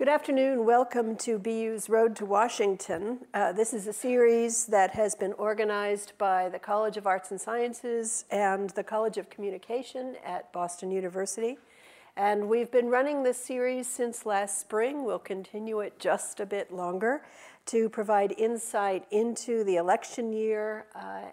Good afternoon. Welcome to BU's Road to Washington. This is a series that has been organized by the College of Arts and Sciences and the College of Communication at Boston University. And we've been running this series since last spring. We'll continue it just a bit longer to provide insight into the election year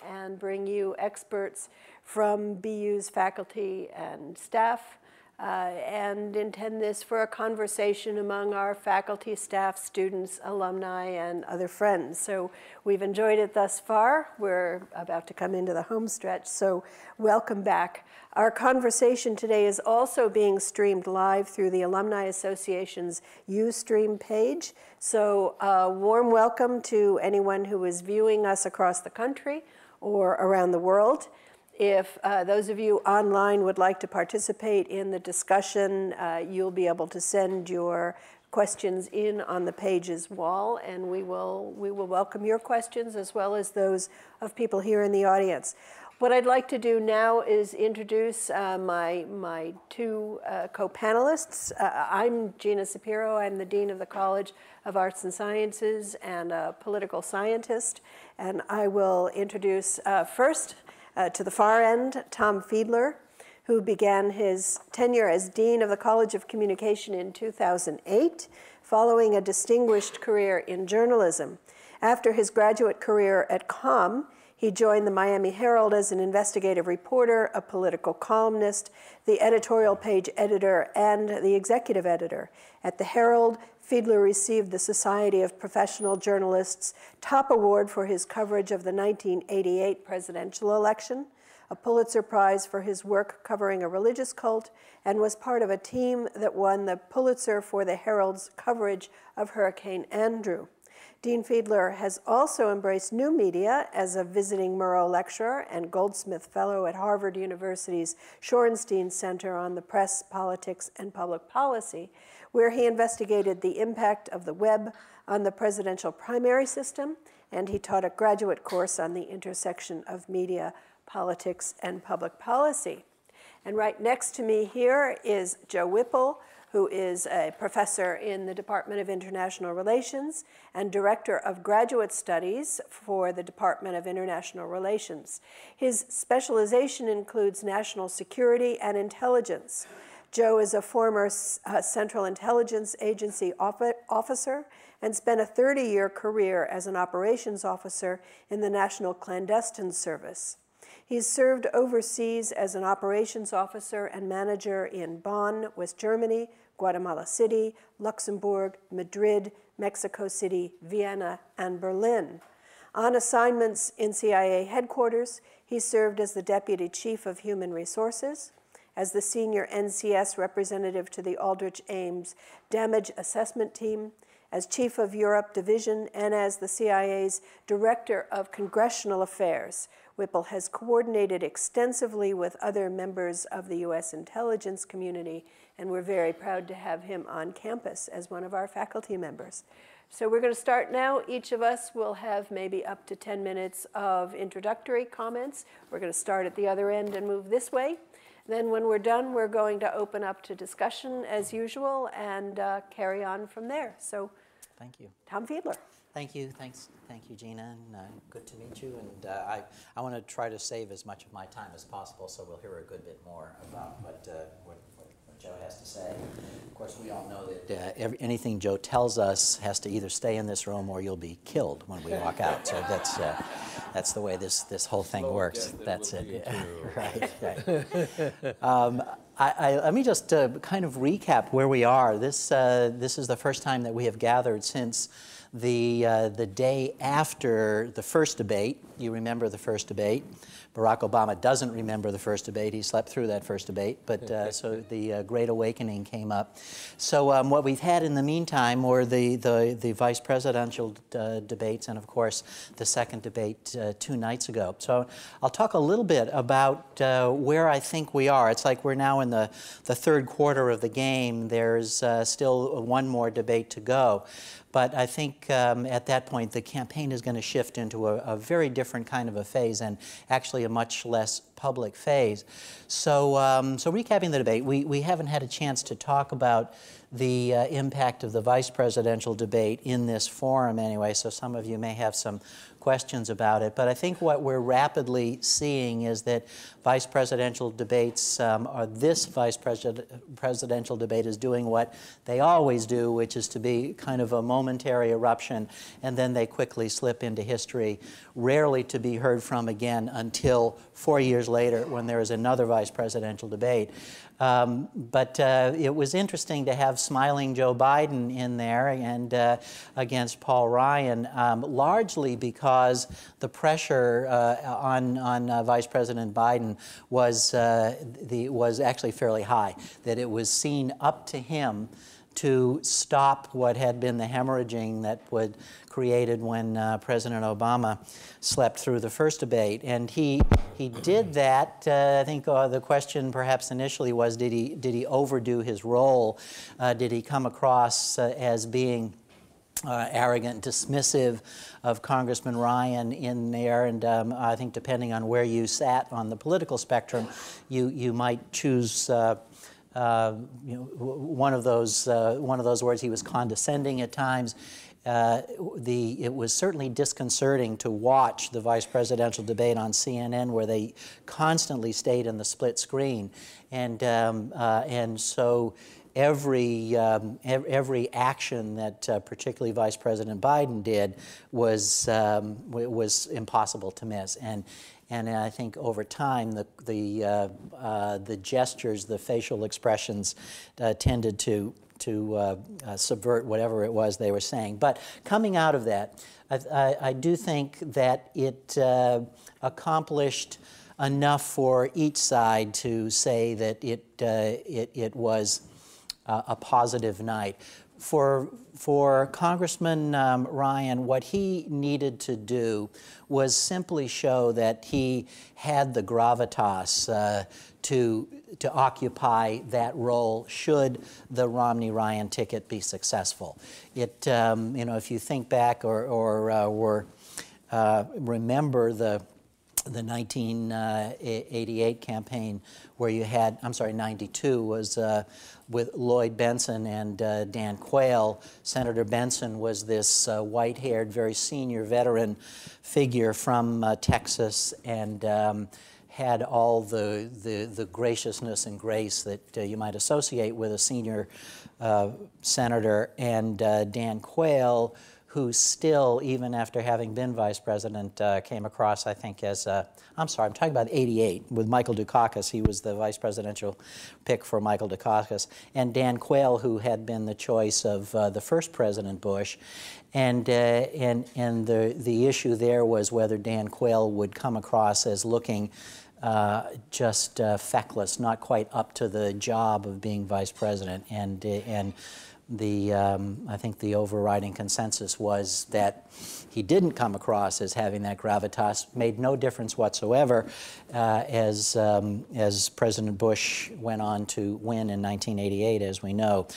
and bring you experts from BU's faculty and staff. And intend this for a conversation among our faculty, staff, students, alumni, and other friends. So we've enjoyed it thus far. We're about to come into the home stretch, so welcome back. Our conversation today is also being streamed live through the Alumni Association's Ustream page. So a warm welcome to anyone who is viewing us across the country or around the world. If those of you online would like to participate in the discussion, you'll be able to send your questions in on the page's wall, and we will welcome your questions as well as those of people here in the audience. What I'd like to do now is introduce my two co-panelists. I'm Gina Sapiro. I'm the Dean of the College of Arts and Sciences and a political scientist, and I will introduce first, to the far end, Tom Fiedler, who began his tenure as Dean of the College of Communication in 2008, following a distinguished career in journalism. After his graduate career at COM, he joined the Miami Herald as an investigative reporter, a political columnist, the editorial page editor, and the executive editor. At the Herald, Fiedler received the Society of Professional Journalists' top award for his coverage of the 1988 presidential election, a Pulitzer Prize for his work covering a religious cult, and was part of a team that won the Pulitzer for the Herald's coverage of Hurricane Andrew. Dean Fiedler has also embraced new media as a visiting Murrow lecturer and Goldsmith Fellow at Harvard University's Shorenstein Center on the Press, Politics, and Public Policy, where he investigated the impact of the web on the presidential primary system, and he taught a graduate course on the intersection of media, politics, and public policy. And right next to me here is Joe Whipple, who is a professor in the Department of International Relations and Director of Graduate Studies for the Department of International Relations. His specialization includes national security and intelligence. Joe is a former Central Intelligence Agency officer and spent a 30-year career as an operations officer in the National Clandestine Service. He's served overseas as an operations officer and manager in Bonn, West Germany, Guatemala City, Luxembourg, Madrid, Mexico City, Vienna, and Berlin. On assignments in CIA headquarters, he served as the Deputy Chief of Human Resources, as the Senior NCS Representative to the Aldrich Ames Damage Assessment Team, as Chief of Europe Division, and as the CIA's Director of Congressional Affairs. Whipple has coordinated extensively with other members of the U.S. intelligence community, and we're very proud to have him on campus as one of our faculty members. So we're going to start now. Each of us will have maybe up to 10 minutes of introductory comments. We're going to start at the other end and move this way. Then when we're done, we're going to open up to discussion as usual and carry on from there. So thank you. Tom Fiedler. Thank you. Thank you, Gina. And, good to meet you. And I want to try to save as much of my time as possible, so we'll hear a good bit more about what Joe has to say. Of course, we all know that anything Joe tells us has to either stay in this room or you'll be killed when we walk out. So that's the way this whole thing works. That's it. Right. Let me just kind of recap where we are. This is the first time that we have gathered since the day after the first debate. You remember the first debate. Barack Obama doesn't remember the first debate. He slept through that first debate, but so the Great Awakening came up. So what we've had in the meantime were the vice presidential debates and, of course, the second debate 2 nights ago. So I'll talk a little bit about where I think we are. It's like we're now in the third quarter of the game. There's still one more debate to go. But I think at that point, the campaign is going to shift into a very different kind of a phase and actually a much less public phase. So, so recapping the debate, we haven't had a chance to talk about the impact of the vice presidential debate in this forum anyway, so some of you may have some questions about it. But I think what we're rapidly seeing is that vice presidential debates, or this vice presidential debate is doing what they always do, which is to be kind of a momentary eruption, and then they quickly slip into history, rarely to be heard from again until 4 years later when there is another vice presidential debate. But it was interesting to have smiling Joe Biden in there and against Paul Ryan, largely because the pressure on Vice President Biden was actually fairly high, that it was seen up to him to stop what had been the hemorrhaging that would created when President Obama slept through the first debate. And he did that. I think the question perhaps initially was, did he overdo his role? Did he come across as being arrogant, dismissive of Congressman Ryan in there? And I think depending on where you sat on the political spectrum, you might choose one of those words. He was condescending at times. It was certainly disconcerting to watch the vice presidential debate on CNN, where they constantly stayed in the split screen, and so every action that particularly Vice President Biden did was impossible to miss. And I think over time, the gestures, the facial expressions tended to subvert whatever it was they were saying. But coming out of that, I do think that it accomplished enough for each side to say that it was a positive night. For Congressman Ryan, what he needed to do was simply show that he had the gravitas to occupy that role should the Romney-Ryan ticket be successful. If you think back or remember the 1988 campaign where you had, 92 was with Lloyd Benson and Dan Quayle. Senator Benson was this white-haired, very senior veteran figure from Texas, and had all the graciousness and grace that you might associate with a senior senator. And Dan Quayle, who still, even after having been vice president, came across, I think, as I'm talking about 88, with Michael Dukakis. He was the vice presidential pick for Michael Dukakis. And Dan Quayle, who had been the choice of the first President Bush. And the issue there was whether Dan Quayle would come across as looking just feckless, not quite up to the job of being vice president. And I think the overriding consensus was that he didn't come across as having that gravitas. Made no difference whatsoever as President Bush went on to win in 1988, as we know.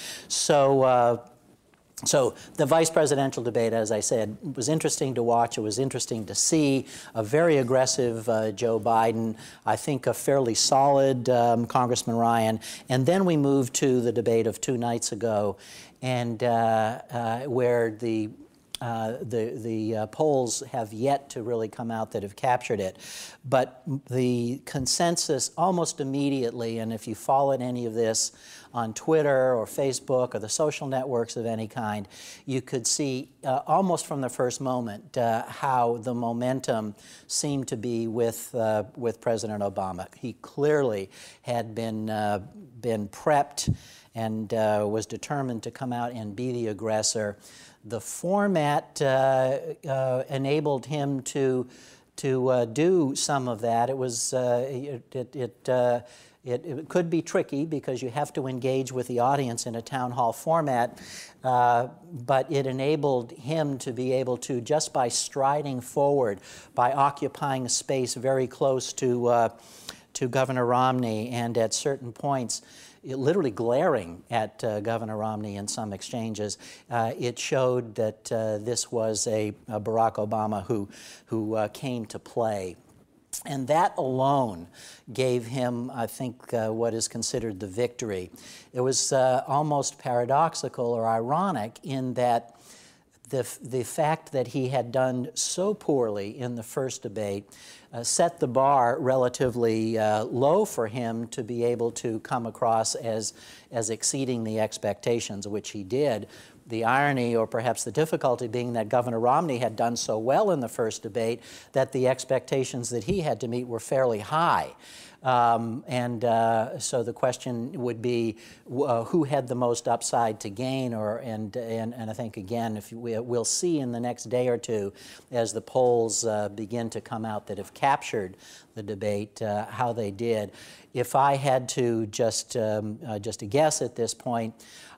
So the vice presidential debate, as I said, was interesting to watch. It was interesting to see a very aggressive Joe Biden, I think a fairly solid Congressman Ryan. And then we moved to the debate of 2 nights ago, and where the polls have yet to really come out that have captured it. But the consensus almost immediately, and if you followed any of this on Twitter or Facebook or the social networks of any kind, you could see almost from the first moment how the momentum seemed to be with President Obama. He clearly had been prepped and was determined to come out and be the aggressor. The format enabled him to do some of that. It was it could be tricky because you have to engage with the audience in a town hall format, but it enabled him to be able to, just by striding forward, by occupying a space very close to Governor Romney, and at certain points literally glaring at Governor Romney in some exchanges, it showed that this was a Barack Obama who came to play. And that alone gave him, I think, what is considered the victory. It was almost paradoxical or ironic in that the fact that he had done so poorly in the first debate set the bar relatively low for him to be able to come across as exceeding the expectations, which he did. The irony, or perhaps the difficulty, being that Governor Romney had done so well in the first debate that the expectations that he had to meet were fairly high. So the question would be who had the most upside to gain, and I think, again, we'll see in the next day or two as the polls begin to come out that have captured the debate how they did. If I had to just a guess at this point,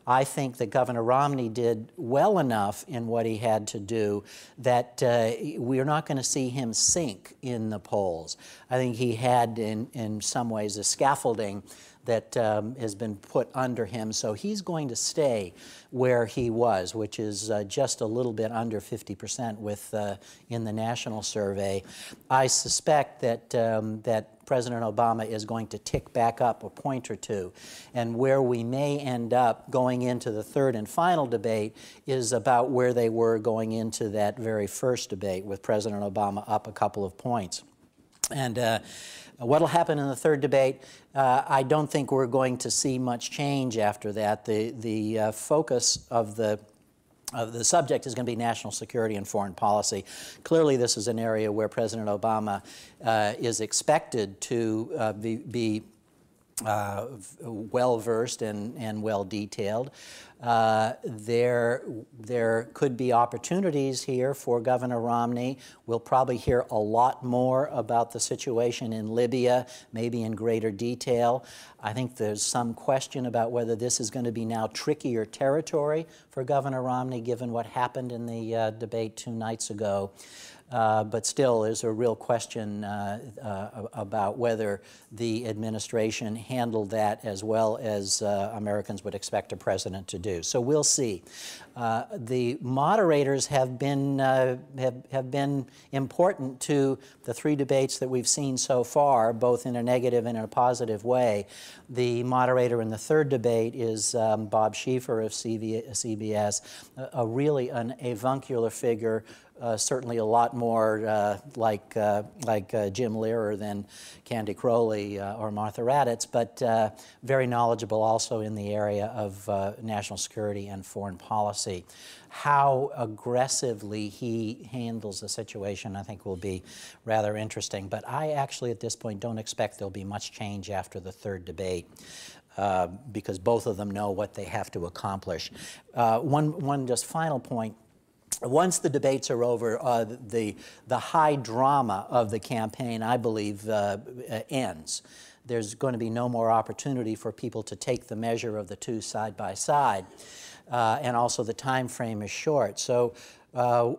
I think that Governor Romney did well enough in what he had to do that we're not going to see him sink in the polls. I think he had, in some ways, a scaffolding that has been put under him, so he's going to stay where he was, which is just a little bit under 50% in the national survey. I suspect that President Obama is going to tick back up a point or two, and where we may end up going into the third and final debate is about where they were going into that very first debate, with President Obama up a couple of points. And what will happen in the third debate, I don't think we're going to see much change after that. The focus of the subject is going to be national security and foreign policy. Clearly, this is an area where President Obama is expected to be well-versed and well-detailed. There could be opportunities here for Governor Romney. We'll probably hear a lot more about the situation in Libya, maybe in greater detail. I think there's some question about whether this is going to be now trickier territory for Governor Romney, given what happened in the debate 2 nights ago. But still, there's a real question about whether the administration handled that as well as Americans would expect a president to do. So we'll see. The moderators have been important to the 3 debates that we've seen so far, both in a negative and in a positive way. The moderator in the third debate is Bob Schieffer of CBS, really an avuncular figure. Certainly a lot more like Jim Lehrer than Candy Crowley or Martha Raddatz, but very knowledgeable also in the area of national security and foreign policy. How aggressively he handles the situation, I think, will be rather interesting. But I actually, at this point, don't expect there'll be much change after the third debate. Because both of them know what they have to accomplish. One just final point. Once the debates are over, the high drama of the campaign, I believe, ends. There's going to be no more opportunity for people to take the measure of the two side by side, and also the time frame is short. So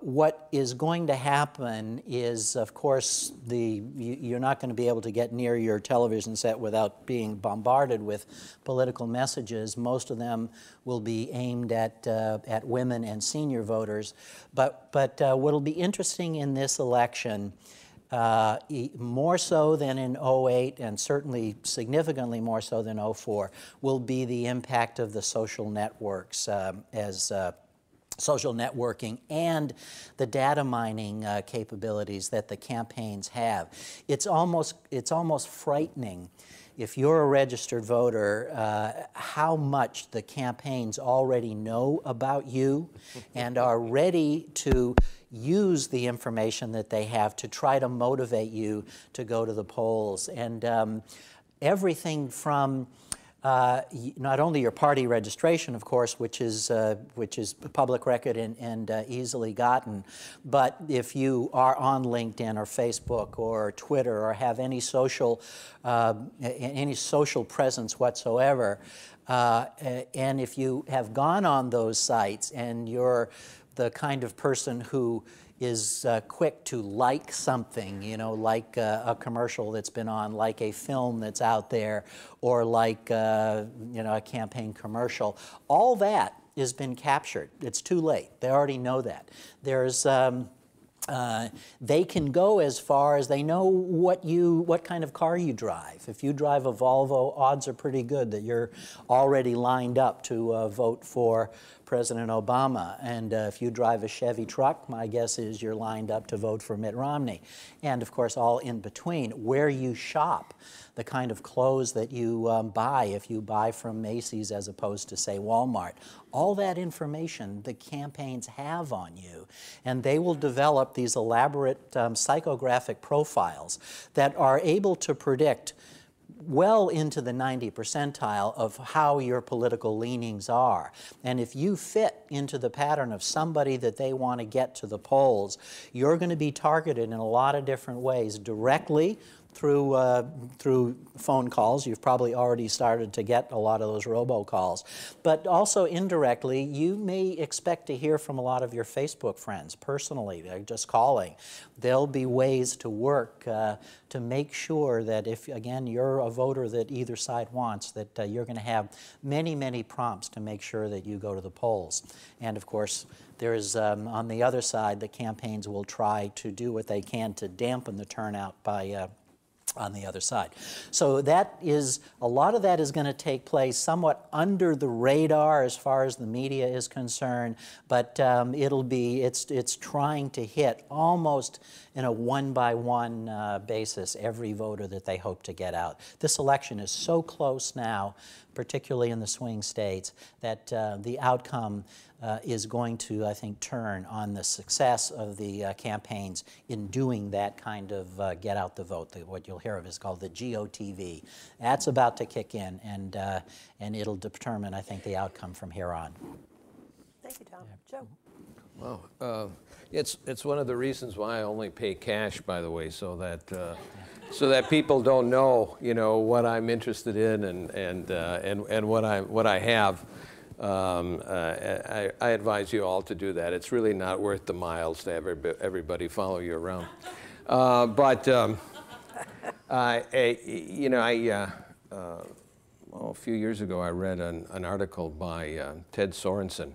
what is going to happen is, of course, you're not going to be able to get near your television set without being bombarded with political messages. Most of them will be aimed at women and senior voters. But what will be interesting in this election, more so than in '08, and certainly significantly more so than '04, will be the impact of the social networks social networking and the data mining capabilities that the campaigns have. It's almost frightening, if you're a registered voter, how much the campaigns already know about you and are ready to use the information that they have to try to motivate you to go to the polls. And everything from not only your party registration, of course, which is public record and easily gotten, but if you are on LinkedIn or Facebook or Twitter or have any social presence whatsoever, and if you have gone on those sites and you're the kind of person who is quick to like something, like a commercial that's been on, like a film that's out there, or like a campaign commercial. All that has been captured. It's too late. They already know that. There's They can go as far as they know what kind of car you drive. If you drive a Volvo, odds are pretty good that you're already lined up to vote for President Obama. And if you drive a Chevy truck, my guess is you're lined up to vote for Mitt Romney. And of course, all in between, where you shop, the kind of clothes that you buy, if you buy from Macy's as opposed to, say, Walmart. All that information the campaigns have on you, and they will develop these elaborate psychographic profiles that are able to predict well into the 90th percentile of how your political leanings are. And if you fit into the pattern of somebody that they want to get to the polls, you're going to be targeted in a lot of different ways, directly through phone calls. You've probably already started to get a lot of those robocalls. But also indirectly, you may expect to hear from a lot of your Facebook friends personally. They're just calling. There'll be ways to work to make sure that if, again, you're a voter that either side wants, that you're going to have many, many prompts to make sure that you go to the polls. And of course, there is, on the other side, the campaigns will try to do what they can to dampen the turnout by on the other side. So that is, a lot of that is going to take place somewhat under the radar as far as the media is concerned, but it's trying to hit almost in a one-by-one basis every voter that they hope to get out. This election is so close now, particularly in the swing states, that the outcome is going to, I think, turn on the success of the campaigns in doing that kind of get out the vote. What you'll hear of is called the GOTV. That's about to kick in, and it'll determine, I think, the outcome from here on. Thank you, Tom. Joe. Well, it's one of the reasons why I only pay cash, by the way, so that people don't know, what I'm interested in and what I have. I advise you all to do that. It's really not worth the miles to have everybody follow you around. A few years ago, I read an article by Ted Sorensen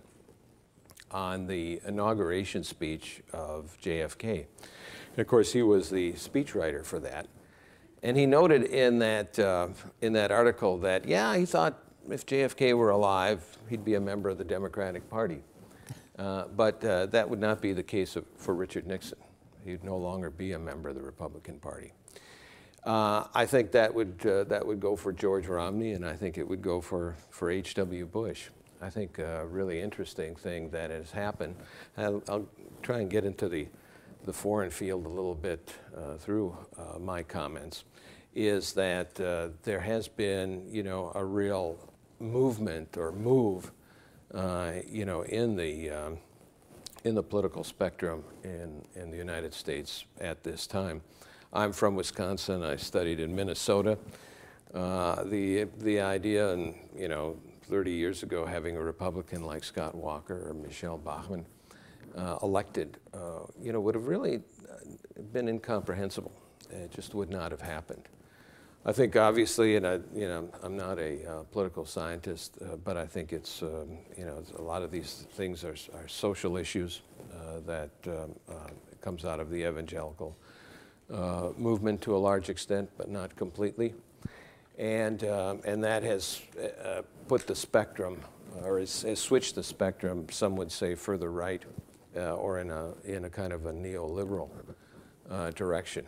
on the inauguration speech of JFK. And of course, he was the speechwriter for that. And he noted in that article that, he thought if JFK were alive, he'd be a member of the Democratic Party. But that would not be the case for Richard Nixon. He'd no longer be a member of the Republican Party. I think that would go for George Romney, and I think it would go for H.W. Bush. I think a really interesting thing that has happened, I'll try and get into the foreign field a little bit through my comments, is that there has been, a real movement or move, in the political spectrum in the United States at this time. I'm from Wisconsin. I studied in Minnesota. The idea, and 30 years ago, having a Republican like Scott Walker or Michelle Bachmann elected, would have really been incomprehensible. It just would not have happened. I think obviously, and I'm not a political scientist, but I think it's, a lot of these things are social issues that comes out of the evangelical movement to a large extent, but not completely. And that has put the spectrum, or has switched the spectrum, some would say, further right, or in a kind of a neoliberal direction.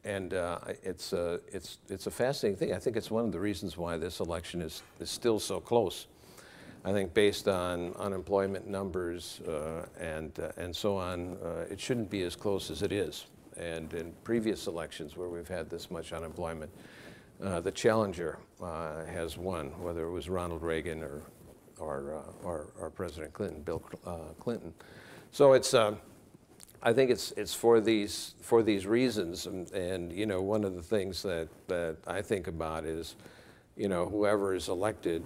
It's a fascinating thing. I think it's one of the reasons why this election is still so close. I think based on unemployment numbers and so on, it shouldn't be as close as it is. And in previous elections where we've had this much unemployment, the challenger has won, whether it was Ronald Reagan or President Clinton, Bill Clinton. So it's. I think it's for these reasons, and one of the things that I think about is, whoever is elected,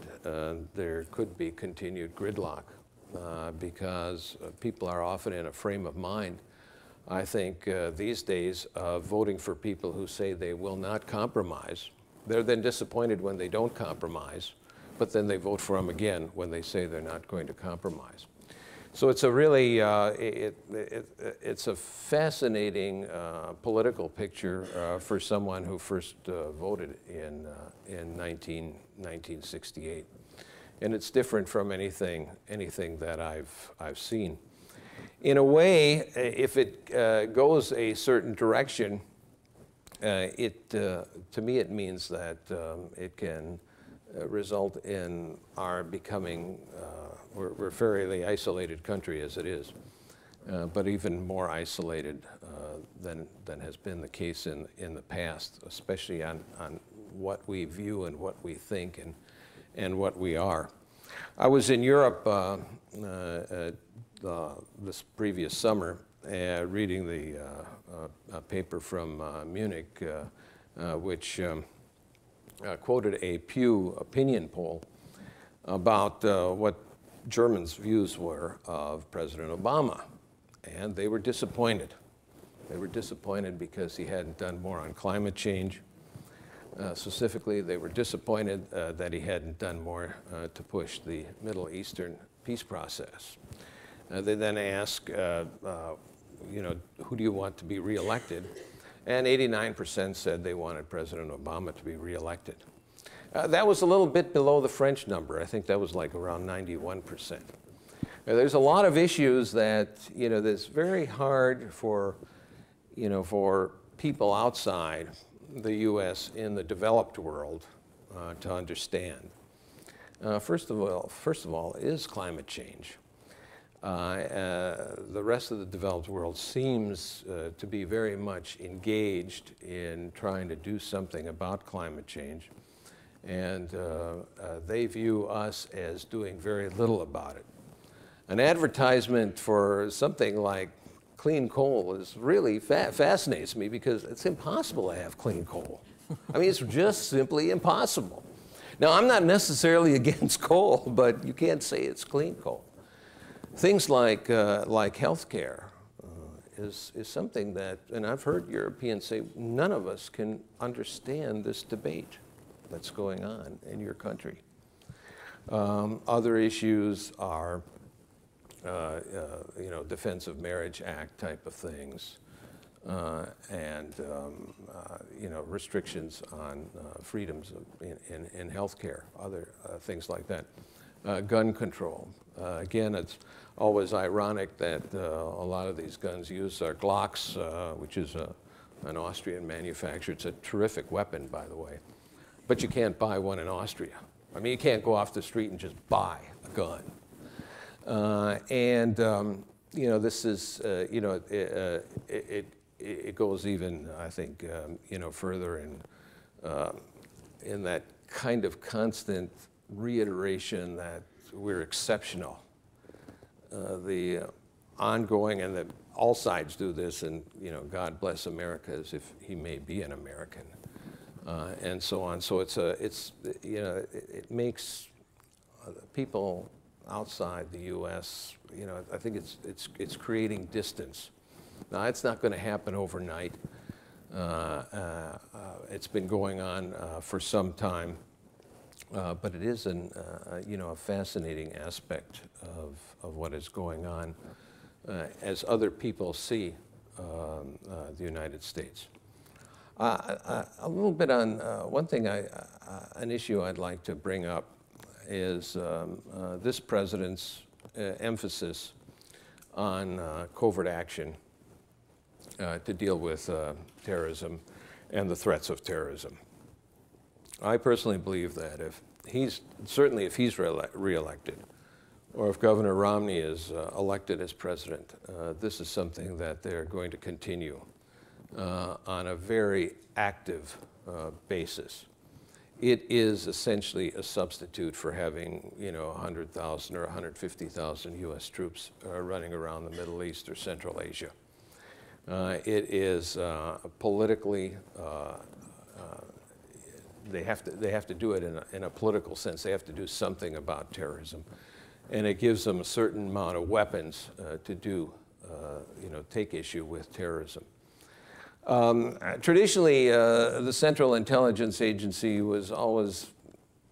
there could be continued gridlock because people are often in a frame of mind, I think, these days of voting for people who say they will not compromise. They're then disappointed when they don't compromise, but then they vote for them again when they say they're not going to compromise. So it's a really, it's a fascinating political picture for someone who first voted in 1968. And it's different from anything that I've seen. In a way, if it goes a certain direction, to me it means that it can result in our becoming, we're a fairly isolated country as it is, but even more isolated than has been the case in the past, especially on what we view and what we think and what we are. I was in Europe this previous summer reading a paper from Munich, which quoted a Pew opinion poll about what Germans' views were of President Obama. And they were disappointed. They were disappointed because he hadn't done more on climate change. Specifically, they were disappointed that he hadn't done more to push the Middle Eastern peace process. They then asked, you know, who do you want to be reelected? And 89% said they wanted President Obama to be reelected. That was a little bit below the French number. I think that was like around 91%. There's a lot of issues that, you know, that's very hard for, you know, for people outside the U.S. in the developed world to understand. First of all, is climate change. The rest of the developed world seems to be very much engaged in trying to do something about climate change, and they view us as doing very little about it. An advertisement for something like clean coal is really fascinates me because it's impossible to have clean coal. I mean, it's just simply impossible. Now, I'm not necessarily against coal, but you can't say it's clean coal. Things like healthcare is something that, and I've heard Europeans say, none of us can understand this debate that's going on in your country. Other issues are, you know, Defense of Marriage Act type of things, and you know, restrictions on freedoms in healthcare, other things like that. Gun control. Again, it's always ironic that a lot of these guns used are Glocks, which is an Austrian manufacturer. It's a terrific weapon, by the way. But you can't buy one in Austria. I mean, you can't go off the street and just buy a gun. You know, this is, you know, it goes even, I think, you know, further in that kind of constant reiteration that we're exceptional. The ongoing, and that all sides do this, and, you know, God bless America as if he may be an American, and so on. So it's you know, it makes people outside the U.S., you know, I think it's creating distance. Now, it's not going to happen overnight. It's been going on for some time. But it is you know, a fascinating aspect of what is going on as other people see the United States. A little bit on one thing, an issue I'd like to bring up is this president's emphasis on covert action to deal with terrorism and the threats of terrorism. I personally believe that if he's reelected, or if Governor Romney is elected as president, this is something that they're going to continue on a very active basis. It is essentially a substitute for having, you know, 100,000 or 150,000 U.S. troops running around the Middle East or Central Asia. It is politically. They have to do it in a political sense. They have to do something about terrorism, and it gives them a certain amount of weapons to do, you know, take issue with terrorism. Traditionally, the Central Intelligence Agency was always,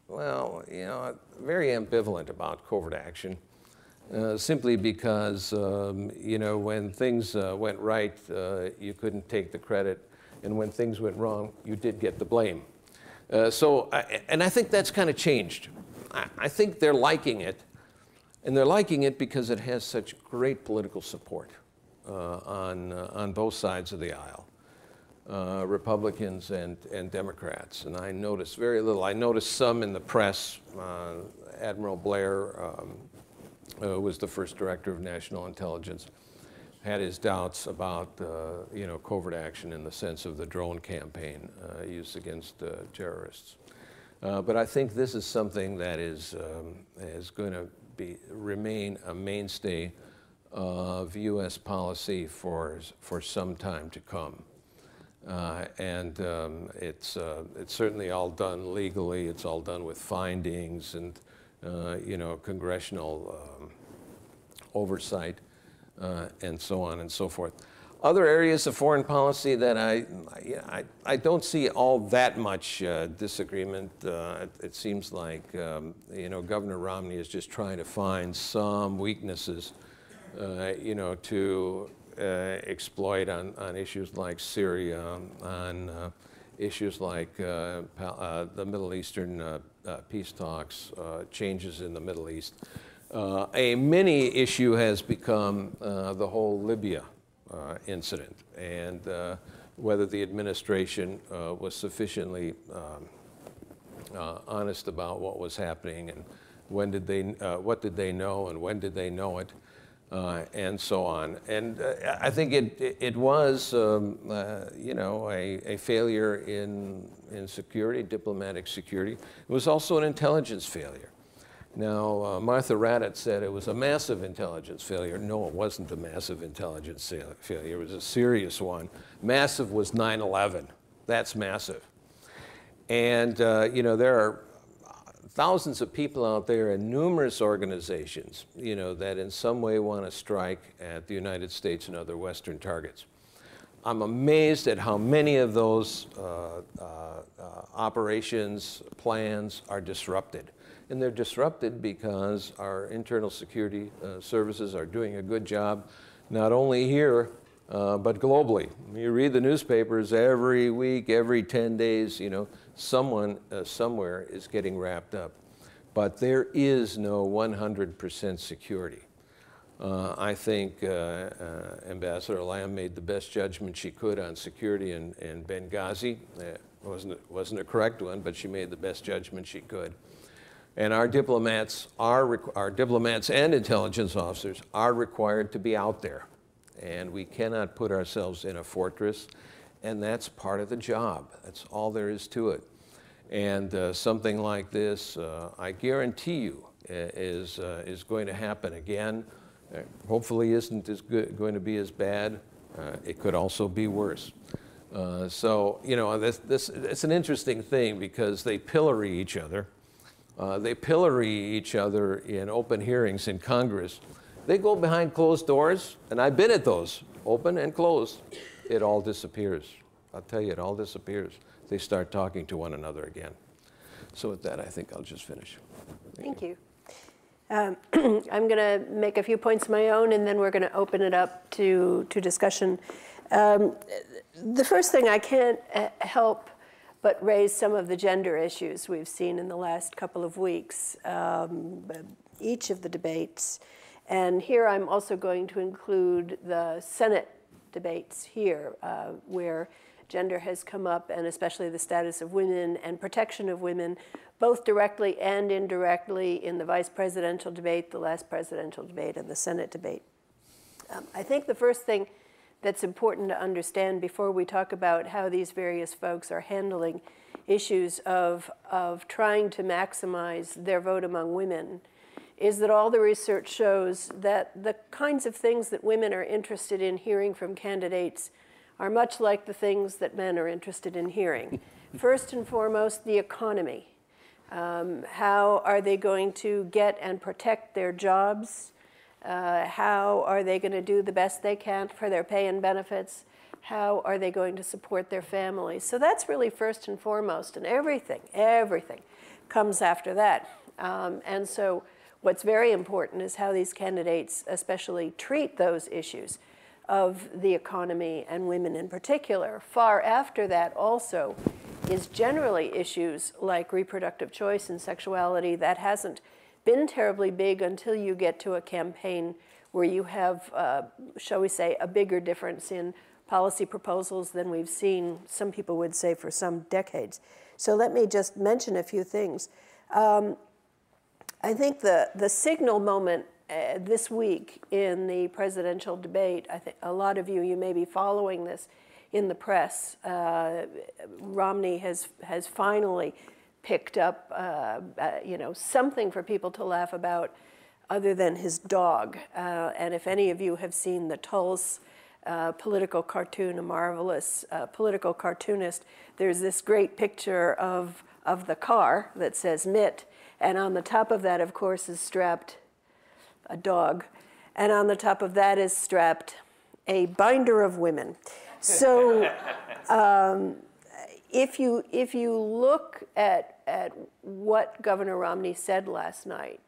well, you know, very ambivalent about covert action. simply because, you know, when things went right, you couldn't take the credit, and when things went wrong, you did get the blame. And I think that's kind of changed. I think they're liking it, and they're liking it because it has such great political support on both sides of the aisle. Republicans and Democrats, and I noticed very little. I noticed some in the press. Admiral Blair was the first director of national intelligence, had his doubts about you know, covert action in the sense of the drone campaign used against terrorists. But I think this is something that is going to remain a mainstay of U.S. policy for some time to come. It's certainly all done legally. It's all done with findings and you know, congressional oversight and so on and so forth. Other areas of foreign policy that I don't see all that much disagreement. It seems like you know, Governor Romney is just trying to find some weaknesses you know, to exploit on issues like Syria, on issues like the Middle Eastern peace talks, changes in the Middle East. A mini issue has become the whole Libya incident, and whether the administration was sufficiently honest about what was happening, and when did they, what did they know, and when did they know it, and so on. And I think it was, you know, a failure in security, diplomatic security. It was also an intelligence failure. Now, Martha Raddatz said it was a massive intelligence failure. No, it wasn't a massive intelligence failure. It was a serious one. Massive was 9/11. That's massive. And, you know, there are thousands of people out there and numerous organizations, you know, that in some way want to strike at the United States and other Western targets. I'm amazed at how many of those operations, plans are disrupted. And they're disrupted because our internal security services are doing a good job, not only here, but globally. You read the newspapers every week, every 10 days, you know, someone somewhere is getting wrapped up. But there is no 100% security. I think Ambassador Lamb made the best judgment she could on security in Benghazi. It wasn't a correct one, but she made the best judgment she could. And our diplomats and intelligence officers are required to be out there. And we cannot put ourselves in a fortress, and that's part of the job. That's all there is to it. And something like this, I guarantee you, is going to happen again. Hopefully isn't going to be as bad. It could also be worse. So, you know, it's an interesting thing because they pillory each other. They pillory each other in open hearings in Congress. They go behind closed doors, and I've been at those, open and closed. It all disappears. I'll tell you, it all disappears. They start talking to one another again. So with that, I think I'll just finish. Thank you. I'm going to make a few points of my own, and then we're going to open it up to discussion. The first thing, I can't help but raise some of the gender issues we've seen in the last couple of weeks, each of the debates. And here I'm also going to include the Senate debates here, where gender has come up, and especially the status of women and protection of women, both directly and indirectly in the vice presidential debate, the last presidential debate, and the Senate debate. I think the first thing that's important to understand before we talk about how these various folks are handling issues of trying to maximize their vote among women is that all the research shows that the kinds of things that women are interested in hearing from candidates are much like the things that men are interested in hearing. First and foremost, the economy. How are they going to get and protect their jobs? How are they going to do the best they can for their pay and benefits? How are they going to support their families? So that's really first and foremost, and everything comes after that. And so What's very important is how these candidates especially treat those issues of the economy and women in particular. Far after that also is generally issues like reproductive choice and sexuality. That hasn't been terribly big until you get to a campaign where you have, shall we say, a bigger difference in policy proposals than we've seen, some people would say, for some decades. So let me just mention a few things. I think the signal moment this week in the presidential debate, I think a lot of you may be following this in the press. Romney has finally picked up, something for people to laugh about other than his dog. And if any of you have seen the Tulse political cartoon, a marvelous political cartoonist, there's this great picture of the car that says Mitt, and on the top of that, of course, is strapped a dog, and on the top of that is strapped a binder of women. So if you look at what Governor Romney said last night,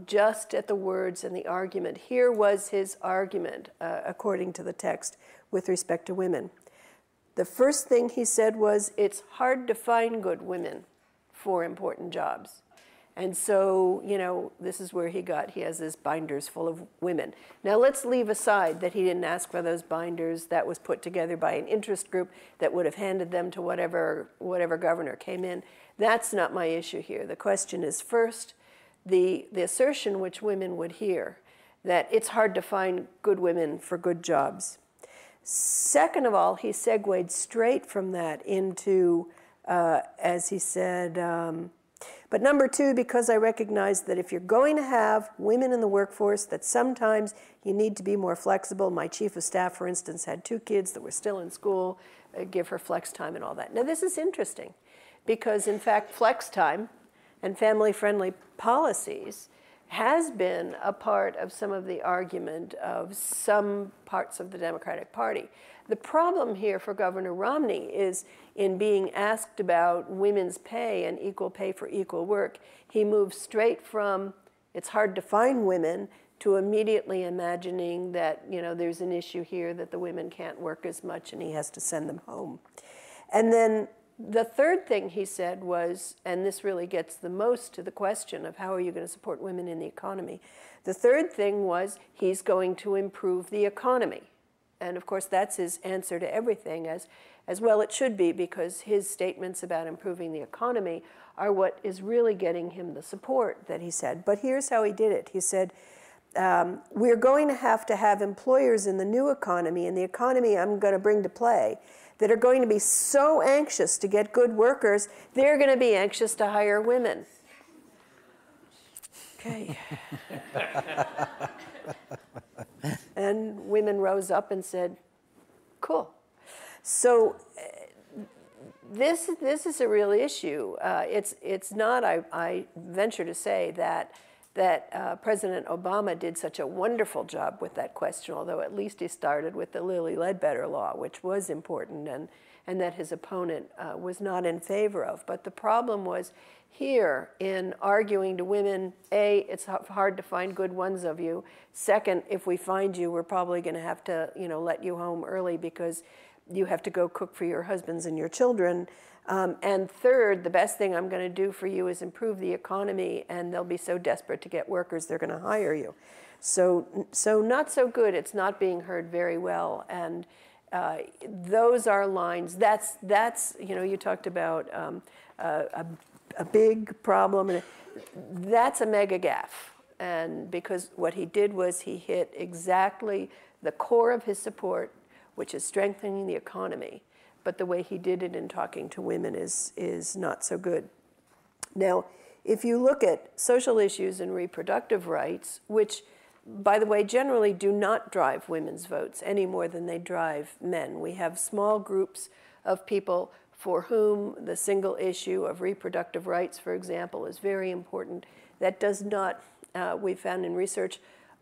just at the words and the argument, here was his argument, according to the text, with respect to women. The first thing he said was, it's hard to find good women for important jobs. And so, this is where he has his binders full of women. Now let's leave aside that he didn't ask for those binders. That was put together by an interest group that would have handed them to whatever governor came in. That's not my issue here. The question is, first, the assertion which women would hear, that it's hard to find good women for good jobs. Second of all, he segued straight from that into, as he said, but number two, because I recognize that if you're going to have women in the workforce, that sometimes you need to be more flexible. My chief of staff, for instance, had 2 kids that were still in school, give her flex time and all that. Now, this is interesting because, in fact, flex time and family-friendly policies has been a part of some of the argument of some parts of the Democratic Party. The problem here for Governor Romney is in being asked about women's pay and equal pay for equal work, he moves straight from it's hard to find women to immediately imagining that there's an issue here that the women can't work as much and he has to send them home. And then the third thing he said was, and this really gets the most to the question of how are you going to support women in the economy, the third thing was he's going to improve the economy. And of course, that's his answer to everything, as well it should be, because his statements about improving the economy are what is really getting him the support that he said. But here's how he did it. He said, we're going to have employers in the new economy, and the economy I'm going to bring to play, that are going to be so anxious to get good workers, they're going to be anxious to hire women. Okay. And women rose up and said, cool. So this is a real issue. It's not, I venture to say, that President Obama did such a wonderful job with that question, although at least he started with the Lilly Ledbetter law, which was important and that his opponent was not in favor of. But the problem was here in arguing to women, A, it's hard to find good ones of you. Second, if we find you, we're probably going to have to let you home early because you have to go cook for your husbands and your children. And third, the best thing I'm going to do for you is improve the economy, and they'll be so desperate to get workers, they're going to hire you. So not so good. It's not being heard very well. And those are lines. That's you talked about a big problem, and that's a mega gaffe. And because what he did was he hit exactly the core of his support, which is strengthening the economy. But the way he did it in talking to women is not so good. Now, if you look at social issues and reproductive rights, which, by the way, generally do not drive women's votes any more than they drive men. We have small groups of people for whom the single issue of reproductive rights, for example, is very important. That does not, we've found in research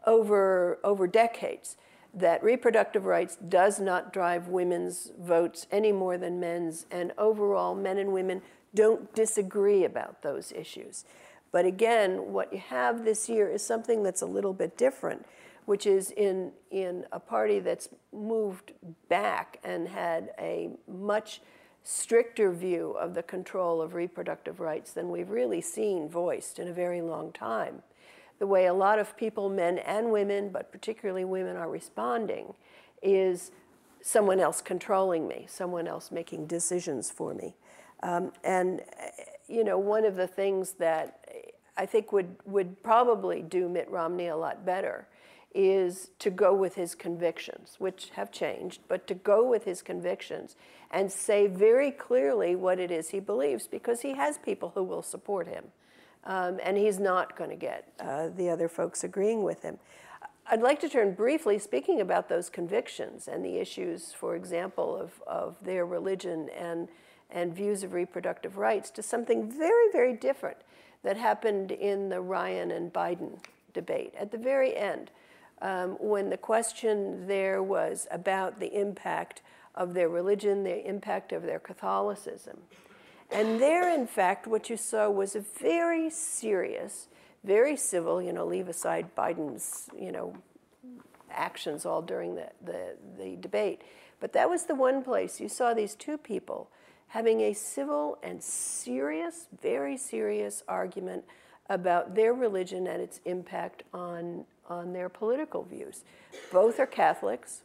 over decades, that reproductive rights does not drive women's votes any more than men's, and overall men and women don't disagree about those issues. But again, what you have this year is something that's a little bit different, which is in a party that's moved back and had a much stricter view of the control of reproductive rights than we've really seen voiced in a very long time. The way a lot of people, men and women, but particularly women, are responding is someone else controlling me, someone else making decisions for me. And you know, one of the things that I think would probably do Mitt Romney a lot better is to go with his convictions, which have changed, but to go with his convictions and say very clearly what it is he believes, because he has people who will support him. And he's not going to get the other folks agreeing with him. I'd like to turn briefly, speaking about those convictions and the issues, for example, of their religion and views of reproductive rights, to something very, very different that happened in the Ryan and Biden debate. At the very end, when the question there was about the impact of their religion, the impact of their Catholicism. And there, in fact, what you saw was a very serious, very civil, you know, leave aside Biden's, you know, actions all during the debate. But that was the one place you saw these two people having a civil and serious, very serious argument about their religion and its impact on their political views. Both are Catholics.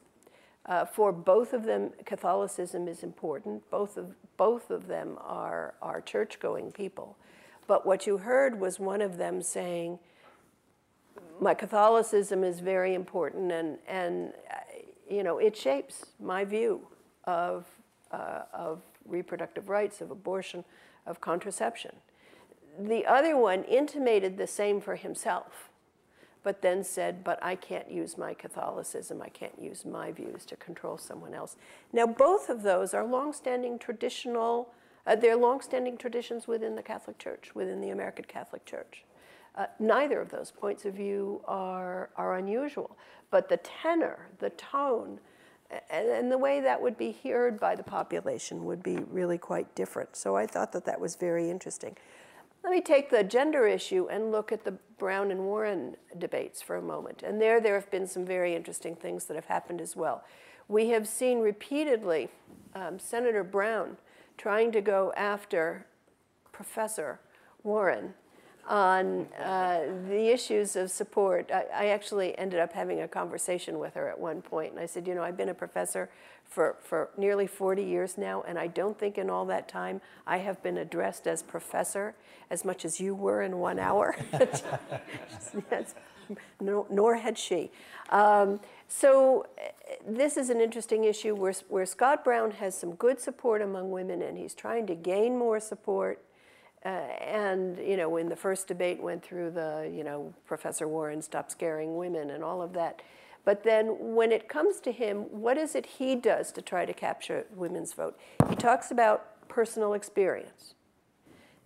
For both of them, Catholicism is important. Both of them are church-going people. But what you heard was one of them saying, my Catholicism is very important, and you know, it shapes my view of reproductive rights, of abortion, of contraception. The other one intimated the same for himself, but then said, but I can't use my Catholicism, I can't use my views to control someone else. Now, both of those are longstanding traditional, they're longstanding traditions within the Catholic Church, within the American Catholic Church. Neither of those points of view are unusual, but the tenor, the tone, and the way that would be heard by the population would be really quite different. So I thought that that was very interesting. Let me take the gender issue and look at the Brown and Warren debates for a moment. And there have been some very interesting things that have happened as well. We have seen repeatedly Senator Brown trying to go after Professor Warren on the issues of support. I actually ended up having a conversation with her at one point, and I said, you know, I've been a professor for nearly 40 years now, and I don't think in all that time I have been addressed as professor as much as you were in 1 hour. Yes, nor had she. So this is an interesting issue where Scott Brown has some good support among women, and he's trying to gain more support. And, you know, when the first debate went through the, you know, Professor Warren, stop scaring women and all of that. But then when it comes to him, what is it he does to try to capture women's vote? He talks about personal experience.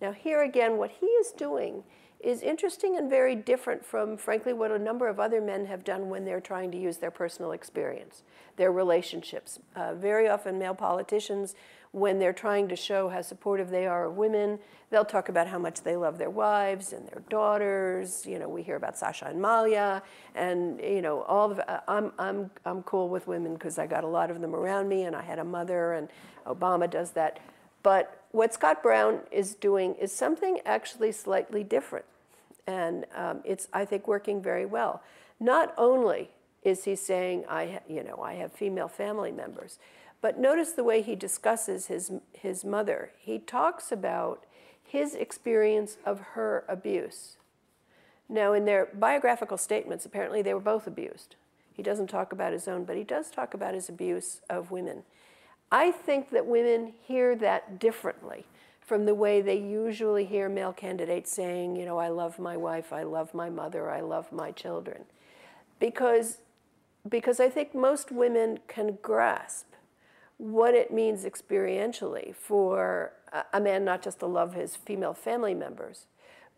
Now here again, what he is doing is interesting and very different from, frankly, what a number of other men have done when they're trying to use their personal experience, their relationships. Very often male politicians, when they're trying to show how supportive they are of women, they'll talk about how much they love their wives and their daughters. You know, we hear about Sasha and Malia, and you know, all of I'm cool with women because I got a lot of them around me, and I had a mother, and Obama does that. But what Scott Brown is doing is something actually slightly different, and it's, I think, working very well. Not only is he saying, I have female family members, but notice the way he discusses his mother. He talks about his experience of her abuse. Now, in their biographical statements, apparently they were both abused. He doesn't talk about his own, but he does talk about his abuse of women. I think that women hear that differently from the way they usually hear male candidates saying, you know, I love my wife, I love my mother, I love my children. Because I think most women can grasp what it means experientially for a man not just to love his female family members,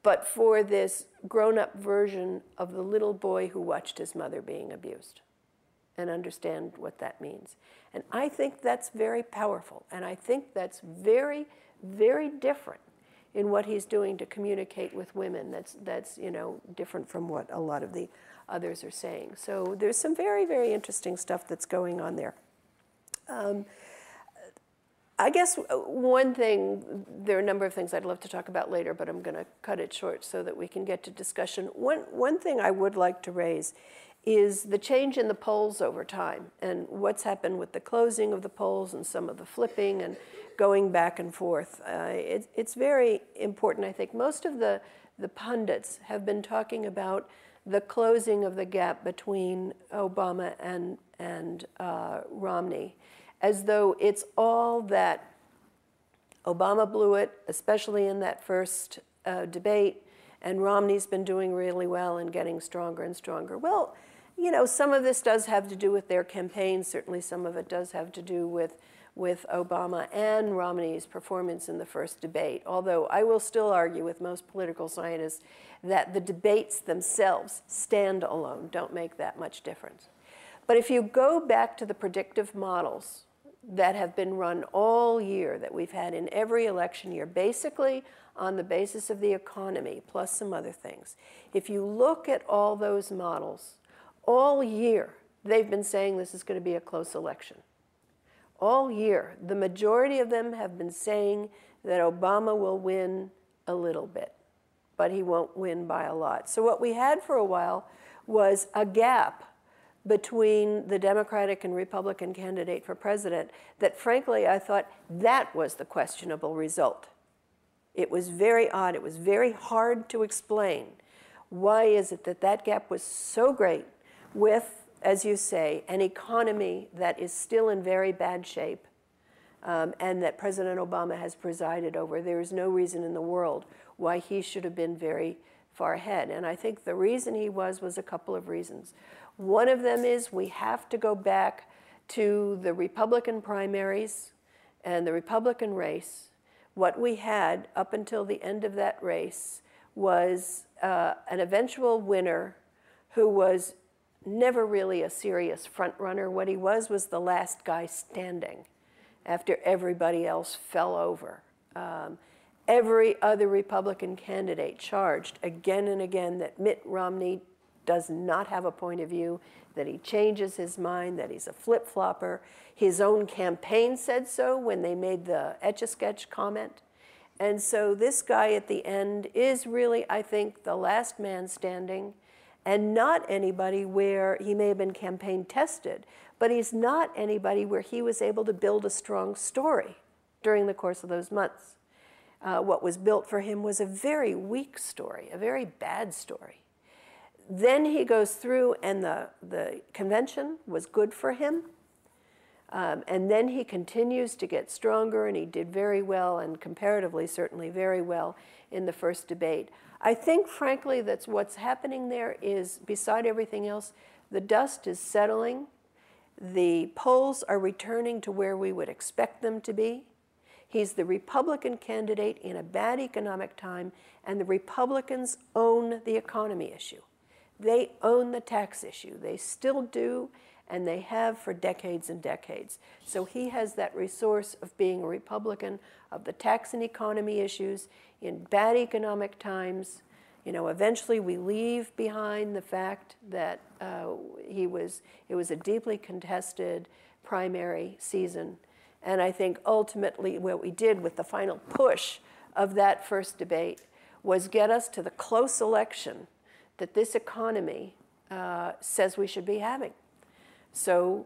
but for this grown-up version of the little boy who watched his mother being abused, and understand what that means. And I think that's very powerful, and I think that's very, very different in what he's doing to communicate with women. That's different from what a lot of the others are saying. So there's some very, very interesting stuff that's going on there. I guess one thing, there are a number of things I'd love to talk about later, but I'm going to cut it short so that we can get to discussion. One thing I would like to raise is the change in the polls over time and what's happened with the closing of the polls and some of the flipping and going back and forth. It's very important, I think. Most of the pundits have been talking about the closing of the gap between Obama and Romney, as though it's all that Obama blew it, especially in that first debate, and Romney's been doing really well and getting stronger and stronger. Well, some of this does have to do with their campaigns. Certainly some of it does have to do with Obama and Romney's performance in the first debate, although I will still argue with most political scientists that the debates themselves, stand alone, don't make that much difference. But if you go back to the predictive models that have been run all year, that we've had in every election year, basically on the basis of the economy, plus some other things, if you look at all those models, all year they've been saying this is going to be a close election. All year, the majority of them have been saying that Obama will win a little bit, but he won't win by a lot. So what we had for a while was a gap between the Democratic and Republican candidate for president that, frankly, I thought that was the questionable result. It was very odd. It was very hard to explain. Why is it that that gap was so great with, as you say, an economy that is still in very bad shape and that President Obama has presided over? There is no reason in the world why he should have been very far ahead. And I think the reason he was a couple of reasons. One of them is we have to go back to the Republican primaries and the Republican race. What we had up until the end of that race was an eventual winner who was never really a serious front runner. What he was the last guy standing after everybody else fell over. Every other Republican candidate charged again and again that Mitt Romney does not have a point of view, that he changes his mind, that he's a flip-flopper. His own campaign said so when they made the Etch-a-Sketch comment. And so this guy at the end is really, I think, the last man standing, and not anybody where he may have been campaign tested, but he's not anybody where he was able to build a strong story during the course of those months. What was built for him was a very weak story, a very bad story. Then he goes through, and the convention was good for him. And then he continues to get stronger, and he did very well, and comparatively, certainly very well in the first debate. I think, frankly, that's what's happening there is, beside everything else, the dust is settling. The polls are returning to where we would expect them to be. He's the Republican candidate in a bad economic time, and the Republicans own the economy issue. They own the tax issue. They still do, and they have for decades and decades. So he has that resource of being a Republican of the tax and economy issues in bad economic times. Eventually we leave behind the fact that it was a deeply contested primary season. And I think ultimately what we did with the final push of that first debate was get us to the close election that this economy says we should be having. So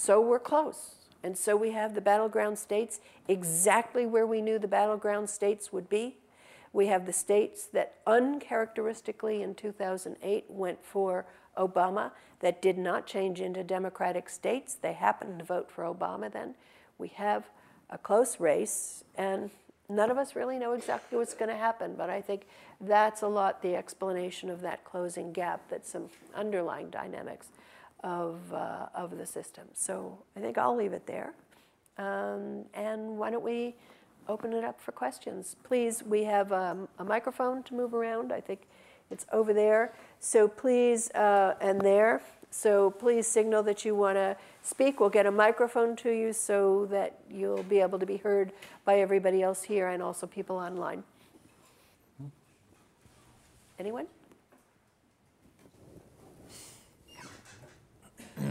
we're close. And so we have the battleground states exactly where we knew the battleground states would be. We have the states that uncharacteristically in 2008 went for Obama that did not change into Democratic states. They happened to vote for Obama then. We have a close race, and none of us really know exactly what's going to happen, but I think that's a lot the explanation of that closing gap, that's some underlying dynamics of the system. So I think I'll leave it there. And why don't we open it up for questions? Please, we have a microphone to move around. I think it's over there. So please, and there. So please signal that you want to speak. We'll get a microphone to you so that you'll be able to be heard by everybody else here and also people online. Anyone? I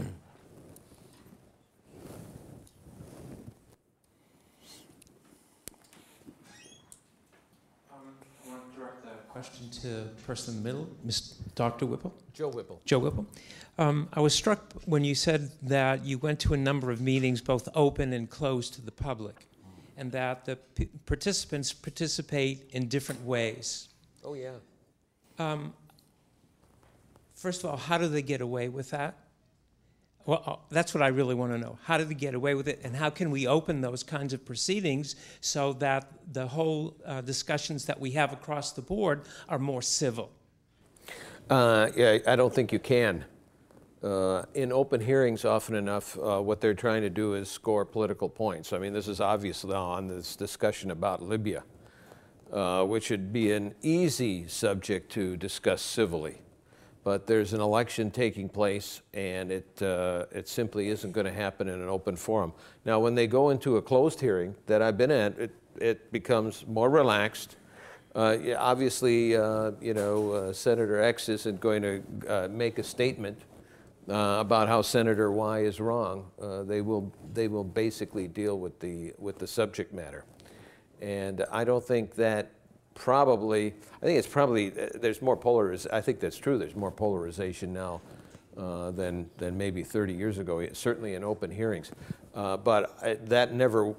want to direct that question to the person in the middle, Dr. Whipple. Joe Whipple. Joe Whipple. I was struck when you said that you went to a number of meetings, both open and closed to the public, and that the participants participate in different ways. Oh, yeah. First of all, how do they get away with that? Well, that's what I really want to know. How do they get away with it, and how can we open those kinds of proceedings so that the whole discussions that we have across the board are more civil? Yeah, I don't think you can. In open hearings, often enough, what they're trying to do is score political points. I mean, this is obvious now on this discussion about Libya, which would be an easy subject to discuss civilly. But there's an election taking place, and it simply isn't going to happen in an open forum. Now, when they go into a closed hearing that I've been at, it becomes more relaxed. Yeah, obviously, Senator X isn't going to make a statement about how Senator Y is wrong. They will basically deal with the subject matter, and I don't think that. I think it's probably, there's more polarization. I think that's true. There's more polarization now than maybe 30 years ago, certainly in open hearings. But that never